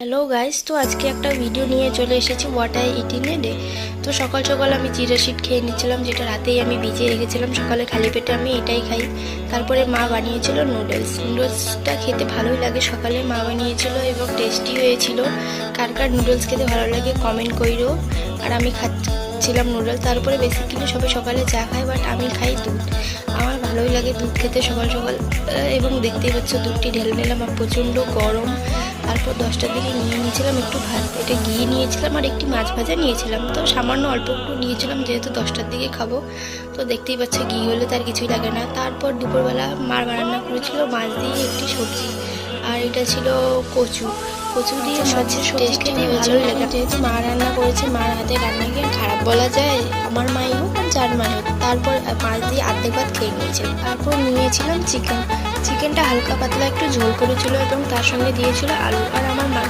Hello guys, তো আজকে একটা ভিডিও নিয়ে চলে এসেছি what I eating a day. তো সকাল সকাল আমি জিরা শিট খেয়ে নিচ্ছিলাম, যেটা রাতেই আমি ভিজিয়ে রেখেছিলাম। সকালে খালি পেটে আমি এটাই খাই। তারপরে মা বানিয়েছিল নুডলসটা খেতে ভালোই লাগে। সকালে মা বানিয়েছিল এবং টেস্টি হয়েছিল। কার কার নুডলস খেতে ভালো লাগে কমেন্ট কইরো। আর আমি খাচ্ছিলাম নুডলস। তারপরে বেসিক্যালি সবাই সকালে চা খায়, বাট আমি খাই দুধ। আমার ভালোই লাগে দুধ খেতে সকাল সকাল। এবং দেখতেই পাচ্ছ দুধটি ঢেলে নিলাম, আর প্রচণ্ড গরম। তারপর 10টার দিকে নিয়ে নিয়েছিলাম একটু ভাত, এটা ঘি নিয়েছিলাম আর একটি মাছ ভাজা নিয়েছিলাম। তো সামান্য অল্প একটু নিয়েছিলাম, যেহেতু 10টার দিকে খাবো। তো দেখতেই পাচ্ছ ঘি হলে তার কিছুই লাগে না। তারপর দুপুরবেলা মার রান্না করেছিল মাছ দিয়ে একটি সবজি, আর এটা ছিল কচু। কচু দিয়ে মাছের সবজি খেতে ভালোই লাগে, যেহেতু মা রান্না করেছে। মার হাতে রান্না কি খারাপ বলা যায়? আমার মাই হোক আর যার মাই হোক। তারপর মাছ দিয়ে আর্ধেক ভাত খেয়ে নিয়েছিলাম। তারপর নিয়েছিলাম চিকেনটা হালকা পাতলা একটু ঝোল করেছিল এবং তার সঙ্গে দিয়েছিল আলু। আর আমার মা